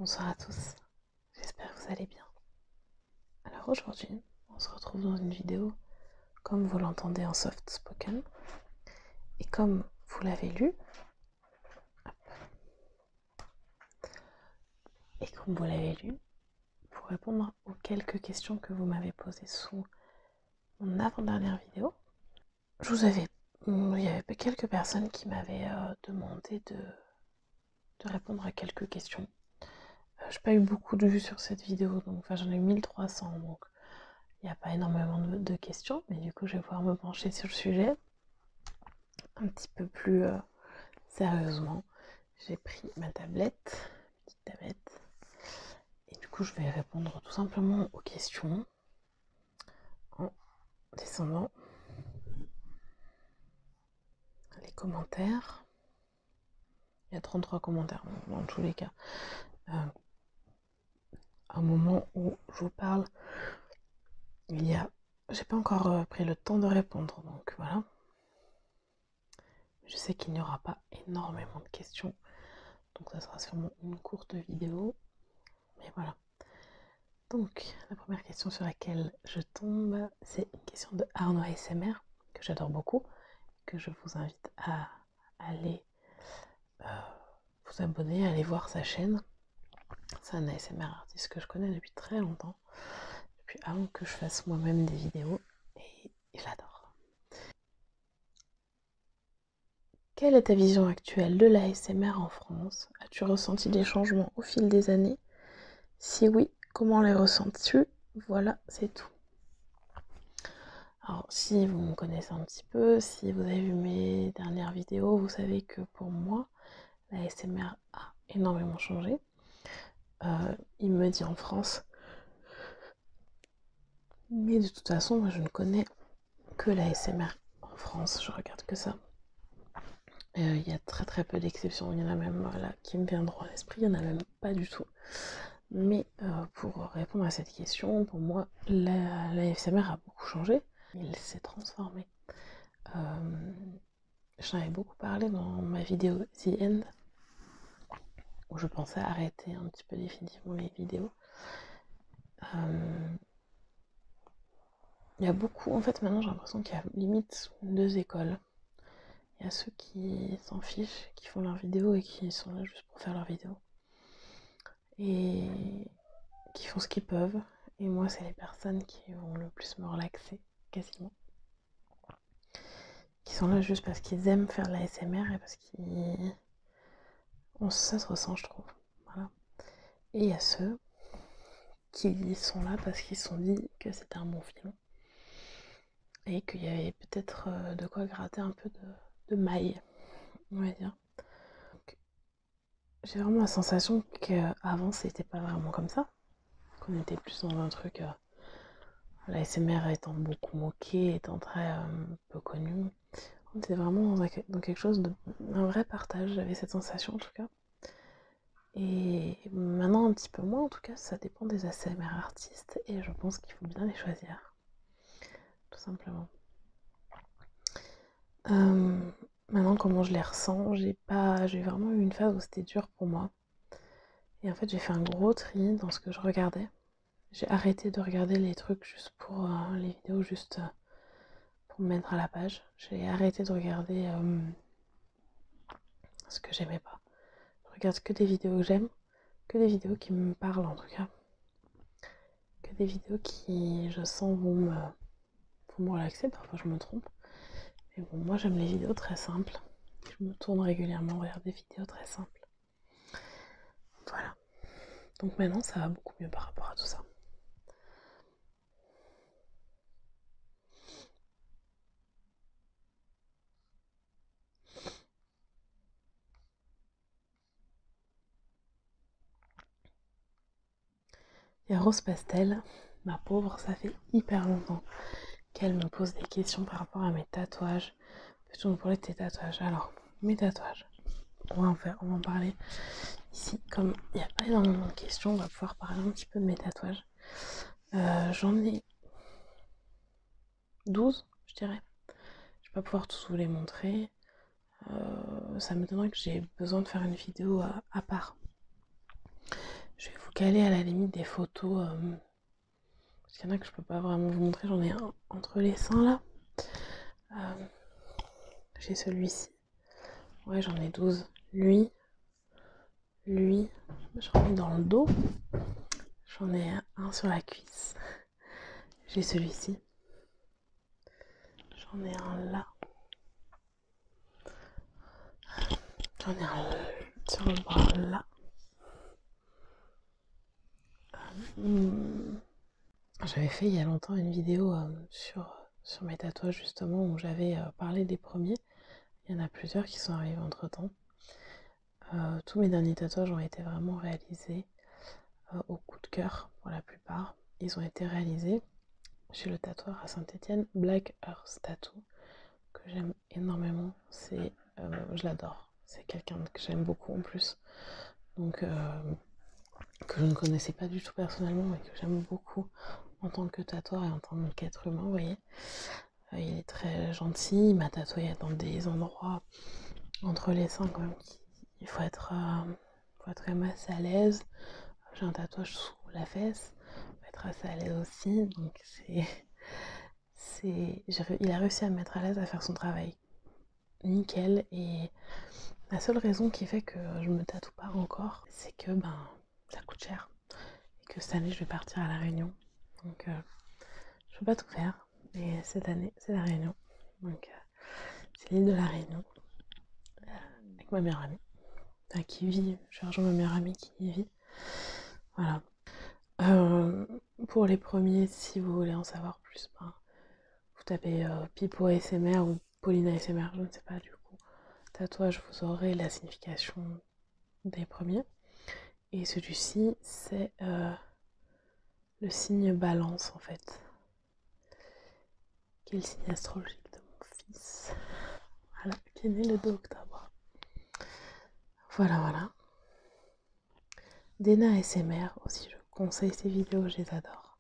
Bonsoir à tous, j'espère que vous allez bien. Alors aujourd'hui, on se retrouve dans une vidéo, comme vous l'entendez en soft spoken, et comme vous l'avez lu, pour répondre aux quelques questions que vous m'avez posées sous mon avant-dernière vidéo, il y avait quelques personnes qui m'avaient demandé de répondre à quelques questions. Je n'ai pas eu beaucoup de vues sur cette vidéo, donc j'en ai eu 1300, donc il n'y a pas énormément de questions, mais du coup je vais pouvoir me pencher sur le sujet un petit peu plus sérieusement. J'ai pris ma tablette, petite tablette, et du coup je vais répondre tout simplement aux questions en descendant les commentaires. Il y a 33 commentaires dans tous les cas. Au moment où je vous parle, j'ai pas encore pris le temps de répondre, donc voilà. Je sais qu'il n'y aura pas énormément de questions, donc ça sera sûrement une courte vidéo, mais voilà. Donc, la première question sur laquelle je tombe, c'est une question de Arnaud ASMR, que j'adore beaucoup, que je vous invite à aller vous abonner, à aller voir sa chaîne. C'est un ASMR artiste que je connais depuis très longtemps, depuis avant que je fasse moi-même des vidéos, et j'adore. Quelle est ta vision actuelle de l'ASMR en France? As-tu ressenti des changements au fil des années? Si oui, comment les ressens-tu? Voilà, c'est tout. Alors, si vous me connaissez un petit peu, si vous avez vu mes dernières vidéos, vous savez que pour moi, la ASMR a énormément changé. Il me dit en France, mais de toute façon, moi je ne connais que la ASMR en France, je regarde que ça. Il y a très très peu d'exceptions, il y en a même là qui me viendront à l'esprit, il n'y en a même pas du tout. Mais pour répondre à cette question, pour moi, la ASMR a beaucoup changé, il s'est transformé. J'en avais beaucoup parlé dans ma vidéo The End, où je pensais arrêter un petit peu définitivement les vidéos. Il y a beaucoup, en fait maintenant j'ai l'impression qu'il y a limite deux écoles. Il y a ceux qui s'en fichent, qui font leurs vidéos et qui sont là juste pour faire leurs vidéos. Et qui font ce qu'ils peuvent. Et moi c'est les personnes qui vont le plus me relaxer, quasiment. Qui sont là juste parce qu'ils aiment faire de la ASMR et parce qu'ils... ça se ressent je trouve. Voilà. Et il y a ceux qui sont là parce qu'ils se sont dit que c'était un bon film et qu'il y avait peut-être de quoi gratter un peu de maille, on va dire. J'ai vraiment la sensation qu'avant c'était pas vraiment comme ça, qu'on était plus dans un truc, la SMR étant beaucoup moquée, étant très peu connue. On était vraiment dans quelque chose un vrai partage, j'avais cette sensation en tout cas. Et maintenant un petit peu moins en tout cas, ça dépend des ASMR artistes et je pense qu'il faut bien les choisir, tout simplement. Maintenant comment je les ressens, j'ai vraiment eu une phase où c'était dur pour moi. Et en fait j'ai fait un gros tri dans ce que je regardais. J'ai arrêté de regarder les trucs juste pour les vidéos juste pour me mettre à la page. J'ai arrêté de regarder ce que j'aimais pas. Je regarde que des vidéos que j'aime, que des vidéos qui me parlent en tout cas. Que des vidéos qui, je sens, vont me relaxer. Parfois je me trompe. Mais bon, moi j'aime les vidéos très simples. Je me tourne régulièrement vers des vidéos très simples. Voilà. Donc maintenant ça va beaucoup mieux par rapport à tout ça. Et Rose Pastel, ma pauvre, ça fait hyper longtemps qu'elle me pose des questions par rapport à mes tatouages. Peux-tu nous parler de tes tatouages? Alors, mes tatouages, on va en parler ici. Comme il n'y a pas énormément de questions, on va pouvoir parler un petit peu de mes tatouages. J'en ai 12, je dirais. Je vais pas pouvoir tous vous les montrer. Ça m'étonnerait que j'ai besoin de faire une vidéo à part. vous caler à la limite des photos. Parce qu'il y en a que je peux pas vraiment vous montrer. J'en ai un entre les seins là. J'ai celui-ci. Ouais, j'en ai 12. Lui, j'en ai dans le dos. J'en ai un sur la cuisse. J'ai celui-ci. J'en ai un là. J'en ai un sur le bras là. J'avais fait il y a longtemps une vidéo sur mes tatouages justement où j'avais parlé des premiers. Il y en a plusieurs qui sont arrivés entre temps. Tous mes derniers tatouages ont été vraiment réalisés au coup de cœur pour la plupart. Ils ont été réalisés chez le tatoueur à Saint-Étienne, Black Earth Tattoo, que j'aime énormément. Je l'adore. C'est quelqu'un que j'aime beaucoup en plus. Donc que je ne connaissais pas du tout personnellement, mais que j'aime beaucoup en tant que tatoueur et en tant qu'être humain, vous voyez. Il est très gentil, il m'a tatoué dans des endroits entre les seins quand même. Il faut être quand même assez à l'aise. J'ai un tatouage sous la fesse, il faut être assez à l'aise aussi, donc il a réussi à me mettre à l'aise à faire son travail nickel. Et la seule raison qui fait que je me tatoue pas encore, c'est que ça coûte cher et que cette année je vais partir à La Réunion, donc je peux pas tout faire. Et cette année c'est La Réunion, donc c'est l'île de La Réunion avec ma meilleure amie, qui vit. Je rejoins ma meilleure amie qui y vit. Voilà. Pour les premiers, si vous voulez en savoir plus, vous tapez Pipo ASMR ou Pauline ASMR, je ne sais pas du coup. Tatouage, vous aurez la signification des premiers. Et celui-ci, c'est le signe balance en fait, qui est le signe astrologique de mon fils. Voilà, qui est né le 2 octobre. Voilà. Dena ASMR aussi, je conseille ces vidéos, je les adore.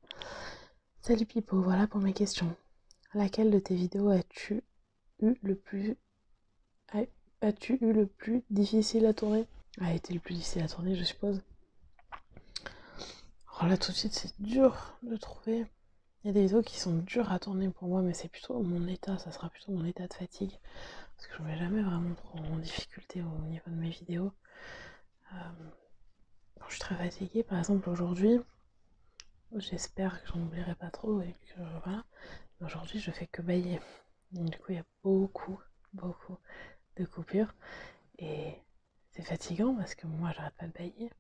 Salut Pipo, voilà pour mes questions. Laquelle de tes vidéos as-tu eu le plus difficile à tourner? A été le plus difficile à tourner, je suppose. Alors là, tout de suite, c'est dur de trouver. Il y a des vidéos qui sont dures à tourner pour moi, mais c'est plutôt mon état, ça sera plutôt mon état de fatigue. Parce que je ne vais jamais vraiment trop en difficulté au niveau de mes vidéos. Quand je suis très fatiguée, par exemple aujourd'hui, j'espère que j'en oublierai pas trop et que voilà. Aujourd'hui, je fais que bailler. Donc, du coup, il y a beaucoup de coupures. Et c'est fatigant parce que moi, j'arrête pas de bailler.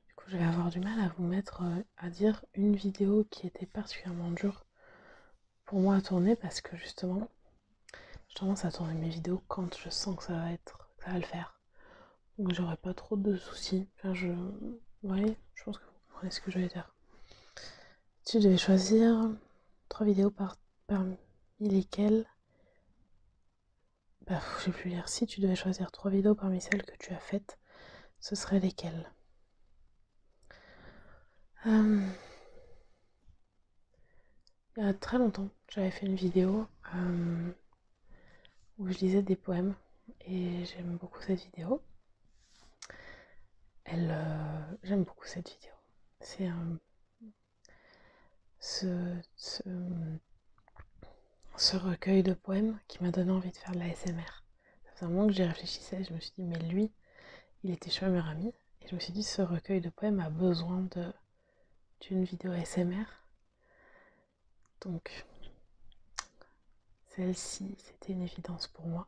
Du coup, je vais avoir du mal à vous mettre à dire une vidéo qui était particulièrement dure pour moi à tourner parce que justement, j'ai tendance à tourner mes vidéos quand je sens que ça va le faire. Donc j'aurai pas trop de soucis. Enfin, vous voyez, je pense que vous comprenez ce que je vais dire. Si tu devais choisir 3 vidéos parmi lesquelles... je sais plus lire. Si tu devais choisir 3 vidéos parmi celles que tu as faites, ce seraient lesquelles? Il y a très longtemps, j'avais fait une vidéo où je lisais des poèmes et j'aime beaucoup cette vidéo. J'aime beaucoup cette vidéo. C'est ce recueil de poèmes qui m'a donné envie de faire de la SMR. Ça faisait un moment que j'y réfléchissais, je me suis dit mais lui, il était chez ma meilleure amie et je me suis dit ce recueil de poèmes a besoin d'une vidéo SMR. Donc celle-ci, c'était une évidence pour moi.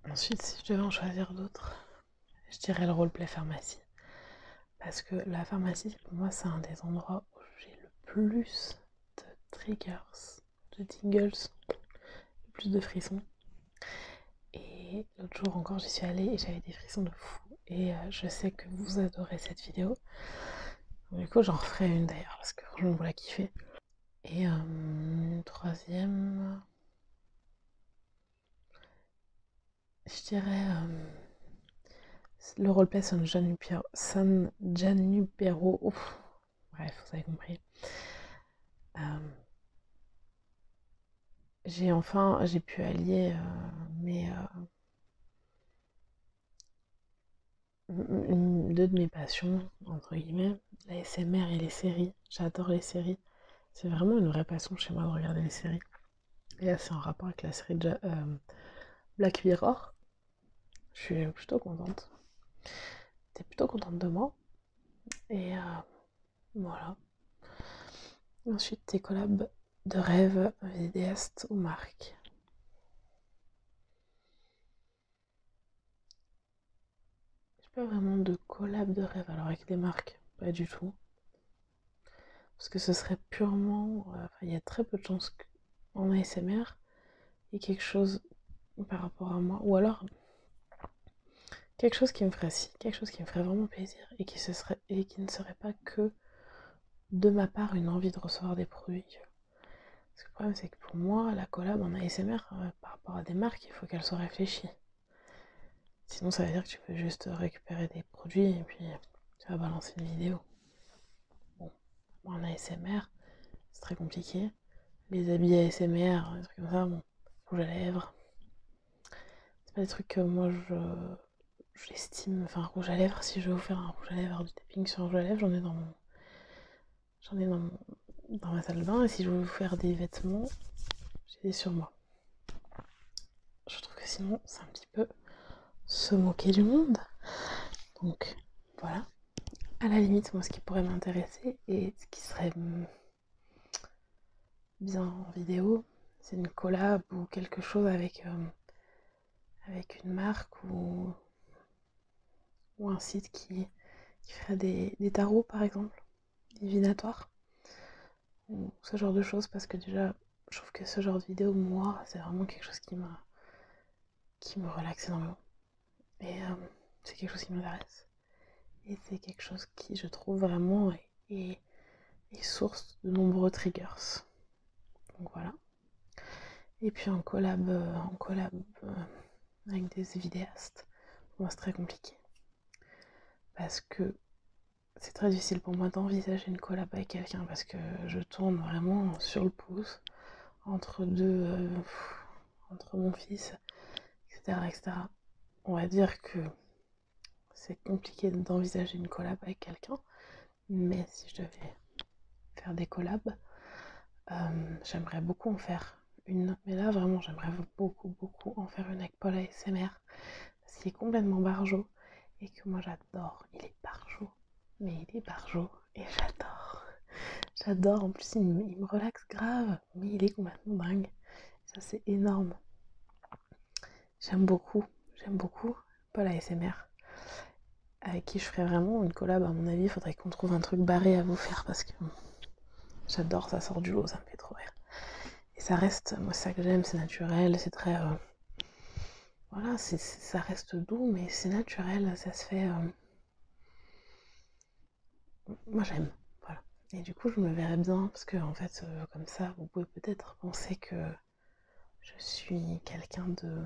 Ensuite, si je devais en choisir d'autres, je dirais le roleplay pharmacie. Parce que la pharmacie, pour moi, c'est un des endroits où j'ai le plus de triggers, de tingles, le plus de frissons. Et l'autre jour encore, j'y suis allée et j'avais des frissons de fou. Et je sais que vous adorez cette vidéo. Du coup, j'en referai une d'ailleurs, parce que franchement, vous la kiffez. Et une troisième... Je dirais... le roleplay San Junipero. Ouf. Bref, vous avez compris. J'ai pu allier deux de mes passions, entre guillemets, la SMR et les séries. J'adore les séries. C'est vraiment une vraie passion chez moi de regarder les séries. Et là, c'est en rapport avec la série de Black Mirror. Je suis plutôt contente. T'es plutôt contente de moi. Et voilà. Ensuite, tes collabs de rêve, vidéastes ou marques. J'ai pas vraiment de collab de rêve, alors avec des marques, pas du tout. Parce que ce serait purement. Il y a très peu de chances qu'en ASMR, il y ait quelque chose par rapport à moi. Ou alors, quelque chose qui me ferait quelque chose qui me ferait vraiment plaisir et qui ne serait pas que de ma part une envie de recevoir des produits. Parce que le problème, c'est que pour moi, la collab en ASMR, par rapport à des marques, il faut qu'elle soit réfléchie. Sinon, ça veut dire que tu peux juste récupérer des produits et puis tu vas balancer une vidéo. Bon, moi en ASMR, c'est très compliqué. Les habits ASMR, des trucs comme ça, bon, rouge à lèvres. C'est pas des trucs que moi je l'estime. Enfin, rouge à lèvres, si je veux vous faire un rouge à lèvres, du tapping sur un rouge à lèvres, j'en ai dans ma salle de bain. Et si je veux vous faire des vêtements, j'ai des sur moi. Je trouve que sinon, c'est un petit peu se moquer du monde. Donc, voilà. À la limite, moi, ce qui pourrait m'intéresser et ce qui serait bien en vidéo, c'est une collab ou quelque chose avec une marque ou un site qui ferait des tarots, par exemple, divinatoires, ou ce genre de choses, parce que déjà, je trouve que ce genre de vidéo, moi, c'est vraiment quelque chose qui me relaxe énormément. Et c'est quelque chose qui m'intéresse. Et c'est quelque chose qui, je trouve, vraiment est source de nombreux triggers. Donc voilà. Et puis en collab avec des vidéastes, pour moi c'est très compliqué. Parce que c'est très difficile pour moi d'envisager une collab avec quelqu'un parce que je tourne vraiment sur le pouce entre entre mon fils, etc., etc. On va dire que c'est compliqué d'envisager une collab avec quelqu'un, mais si je devais faire des collabs, j'aimerais beaucoup en faire une. Mais là, vraiment, j'aimerais beaucoup, beaucoup en faire une avec Paul ASMR, parce qu'il est complètement barjot, et que moi j'adore. Il est barjot, mais il est barjot, et j'adore. J'adore, en plus il me relaxe grave, mais il est complètement dingue. Ça, c'est énorme. J'aime beaucoup Paul ASMR, avec qui je ferais vraiment une collab. À mon avis, il faudrait qu'on trouve un truc barré à vous faire, parce que j'adore, ça sort du lot, ça me fait trop rire. Et ça reste, moi c'est ça que j'aime, c'est naturel, c'est très... voilà, ça reste doux, mais c'est naturel, ça se fait... moi j'aime, voilà. Et du coup je me verrais bien, parce que en fait, comme ça, vous pouvez peut-être penser que je suis quelqu'un de...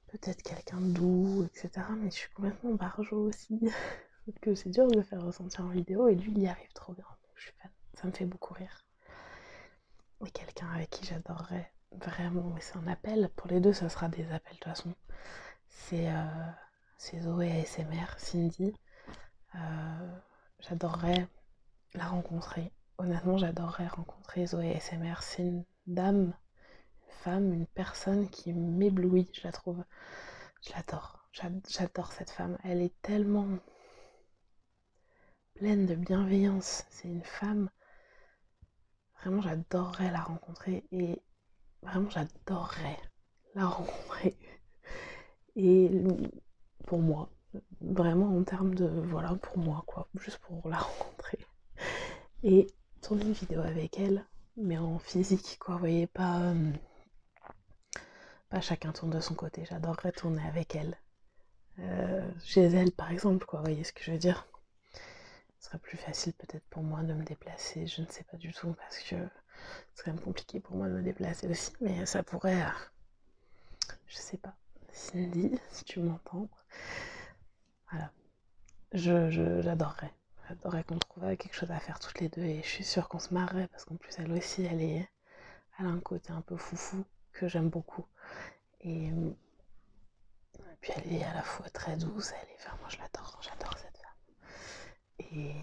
peut-être quelqu'un de doux, etc. Mais je suis complètement barjot aussi. que c'est dur de le faire ressentir en vidéo, et lui il y arrive trop bien, donc je suis fan. Ça me fait beaucoup rire. Et quelqu'un avec qui j'adorerais vraiment, mais c'est un appel, pour les deux ça sera des appels de toute façon, c'est Zoé ASMR, Cindy. J'adorerais la rencontrer. Honnêtement, j'adorerais rencontrer Zoé ASMR. C'est une dame, une femme, une personne qui m'éblouit, je la trouve. Je l'adore. J'adore cette femme. Elle est tellement pleine de bienveillance. C'est une femme. Vraiment, j'adorerais la rencontrer. Et vraiment, j'adorerais la rencontrer. Et pour moi, vraiment en termes de... Voilà, pour moi, quoi. Juste pour la rencontrer. Et tourner une vidéo avec elle, mais en physique, quoi. Vous voyez, pas chacun tourne de son côté. J'adorerais tourner avec elle. Chez elle, par exemple, quoi. Vous voyez ce que je veux dire? Ce serait plus facile peut-être pour moi de me déplacer. Je ne sais pas du tout, parce que c'est quand même compliqué pour moi de me déplacer aussi. Mais ça pourrait... je sais pas. Cindy, si tu m'entends. Voilà. J'adorerais. J'adorerais qu'on trouve quelque chose à faire toutes les deux, et je suis sûre qu'on se marrerait parce qu'en plus elle aussi elle a un côté un peu foufou que j'aime beaucoup, et puis elle est à la fois très douce, moi j'adore cette femme. Et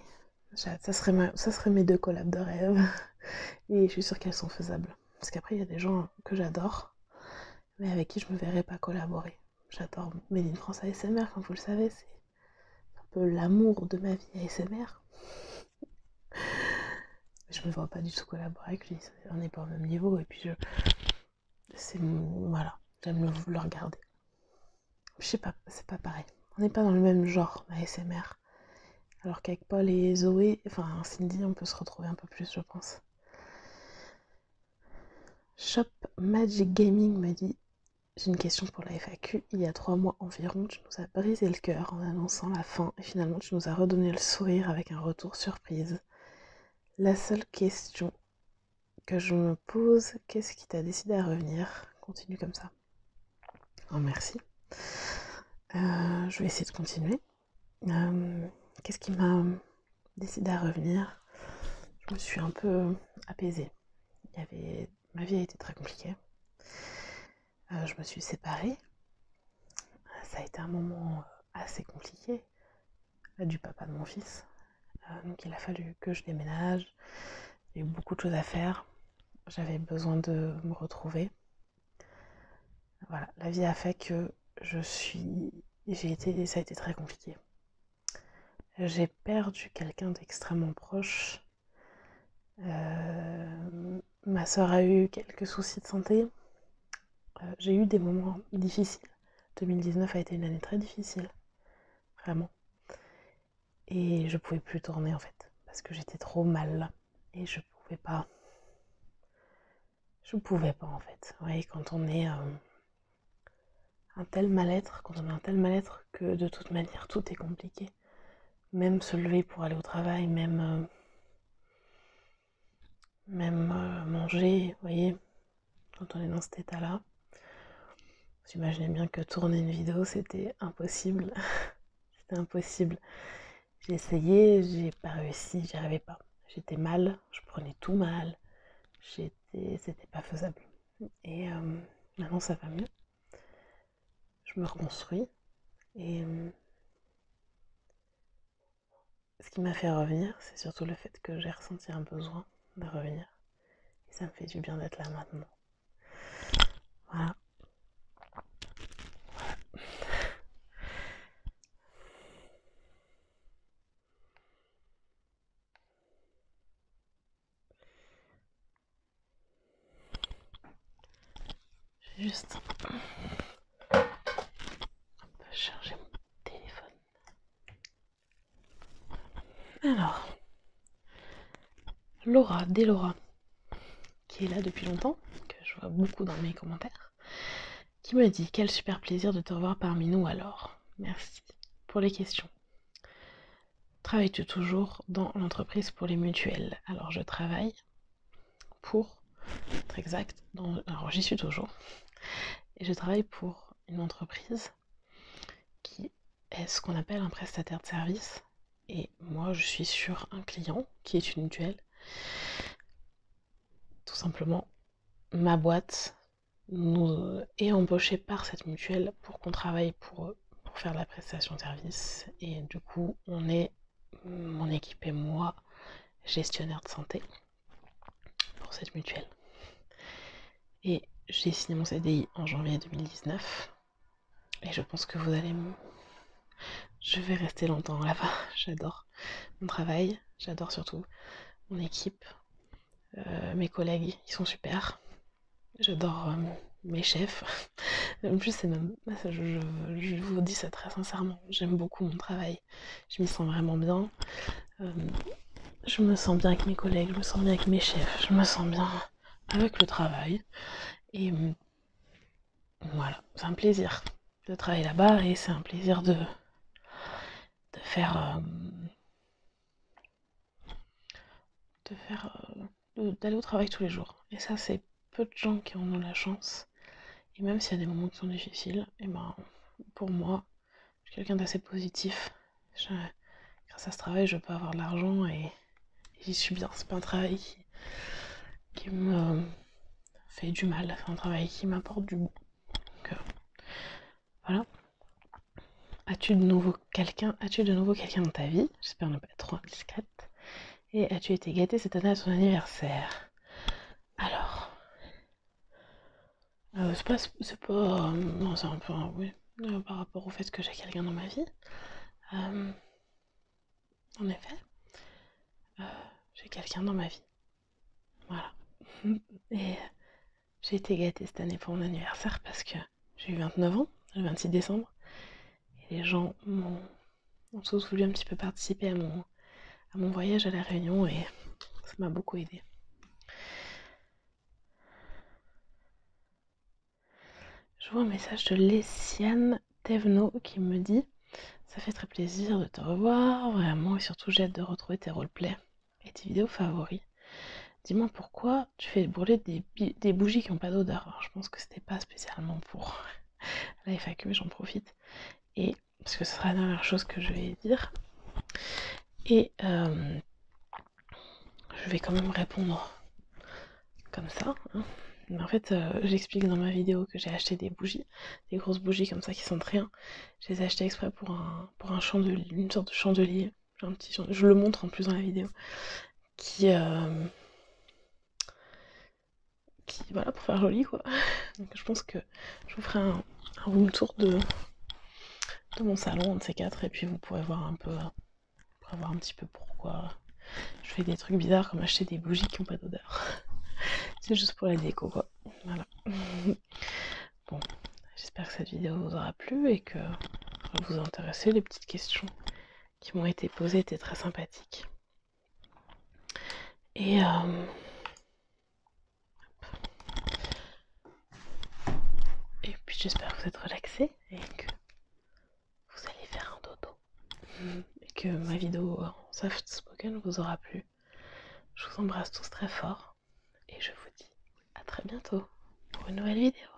ça serait mes 2 collabs de rêve. Et je suis sûre qu'elles sont faisables. Parce qu'après, il y a des gens que j'adore, mais avec qui je me verrais pas collaborer. J'adore Made in France ASMR, comme vous le savez, c'est un peu l'amour de ma vie ASMR. Je me vois pas du tout collaborer avec lui, on n'est pas au même niveau, et puis voilà, j'aime le regarder. Je sais pas, c'est pas pareil. On n'est pas dans le même genre ASMR. Alors qu'avec Paul et Zoé, enfin Cindy, on peut se retrouver un peu plus, je pense. Shop Magic Gaming me dit: j'ai une question pour la FAQ. Il y a 3 mois environ, tu nous as brisé le cœur en annonçant la fin et finalement tu nous as redonné le sourire avec un retour surprise. La seule question que je me pose, qu'est-ce qui t'a décidé à revenir? Continue comme ça. Oh, merci. Je vais essayer de continuer. Qu'est-ce qui m'a décidé à revenir? Je me suis un peu apaisée. Ma vie a été très compliquée. Je me suis séparée. Ça a été un moment assez compliqué du papa de mon fils. Donc il a fallu que je déménage. Il y a eu beaucoup de choses à faire. J'avais besoin de me retrouver. Voilà, la vie a fait que ça a été très compliqué. J'ai perdu quelqu'un d'extrêmement proche. Ma soeur a eu quelques soucis de santé. J'ai eu des moments difficiles. 2019 a été une année très difficile, vraiment. Et je pouvais plus tourner en fait, parce que j'étais trop mal. Et je pouvais pas en fait. Vous voyez, quand on est un tel mal-être que de toute manière tout est compliqué. Même se lever pour aller au travail, même manger, vous voyez, quand on est dans cet état-là. Vous imaginez bien que tourner une vidéo, c'était impossible. C'était impossible. J'ai essayé, j'ai pas réussi, j'y arrivais pas. J'étais mal, je prenais tout mal. C'était pas faisable. Et maintenant ça va mieux. Je me reconstruis. Et ce qui m'a fait revenir, c'est surtout le fait que j'ai ressenti un besoin de revenir. Et ça me fait du bien d'être là maintenant. Voilà. Je vais juste charger mon téléphone. Alors, Laura, qui est là depuis longtemps, que je vois beaucoup dans mes commentaires, qui me dit: quel super plaisir de te revoir parmi nous alors. Merci pour les questions. Travailles-tu toujours dans l'entreprise pour les mutuelles? Alors je travaille pour être exact, alors j'y suis toujours, et je travaille pour une entreprise qui est ce qu'on appelle un prestataire de service, et moi je suis sur un client qui est une mutuelle. Tout simplement, ma boîte est embauchée par cette mutuelle pour qu'on travaille pour eux, pour faire de la prestation de service, et du coup on est, mon équipe et moi, gestionnaire de santé pour cette mutuelle. Et j'ai signé mon CDI en janvier 2019. Et je pense que je vais rester longtemps là-bas. J'adore mon travail, j'adore surtout mon équipe. Mes collègues, ils sont super. J'adore mes chefs. En plus, je vous dis ça très sincèrement. J'aime beaucoup mon travail. Je m'y sens vraiment bien. Je me sens bien avec mes collègues, je me sens bien avec mes chefs, je me sens bien avec le travail. Et voilà, c'est un plaisir de travailler là-bas et c'est un plaisir d'aller au travail tous les jours. Et ça, c'est peu de gens qui en ont la chance. Et même s'il y a des moments qui sont difficiles, et ben pour moi, je suis quelqu'un d'assez positif. Grâce à ce travail, je peux avoir de l'argent et j'y suis bien. C'est pas un travail qui me fait du mal, c'est un travail qui m'apporte du bon. Donc voilà. As-tu de nouveau quelqu'un dans ta vie? J'espère ne pas être trop indiscrète. Et as-tu été gâtée cette année à ton anniversaire? Alors, non, c'est un peu, oui, par rapport au fait que j'ai quelqu'un dans ma vie. En effet, j'ai quelqu'un dans ma vie. Voilà. Et j'ai été gâtée cette année pour mon anniversaire parce que j'ai eu 29 ans, le 26 décembre. Et les gens m'ont tous voulu un petit peu participer à mon voyage à La Réunion et ça m'a beaucoup aidé. Je vois un message de Lessiane Thévenot qui me dit: ça fait très plaisir de te revoir, vraiment, et surtout j'ai hâte de retrouver tes roleplays et tes vidéos favoris. Dis-moi pourquoi tu fais brûler des bougies qui n'ont pas d'odeur. Alors, je pense que c'était pas spécialement pour la FAQ, mais j'en profite. Et parce que ce sera la dernière chose que je vais dire. Et je vais quand même répondre comme ça. Hein. Mais en fait, j'explique dans ma vidéo que j'ai acheté des bougies, des grosses bougies comme ça qui sentent rien. Je les ai achetées exprès pour un chandelier, une sorte de chandelier. Genre un petit chandelier. Je le montre en plus dans la vidéo. Qui voilà, pour faire joli quoi. Donc je pense que je vous ferai un room tour de mon salon, un de ces quatre, et puis vous pourrez voir un petit peu pourquoi je fais des trucs bizarres comme acheter des bougies qui n'ont pas d'odeur. C'est juste pour la déco quoi. Voilà. Bon, j'espère que cette vidéo vous aura plu et que ça va vous intéresser. Les petites questions qui m'ont été posées étaient très sympathiques. Et puis j'espère que vous êtes relaxés et que vous allez faire un dodo. Et que ma vidéo en soft spoken vous aura plu. Je vous embrasse tous très fort et je vous dis à très bientôt pour une nouvelle vidéo.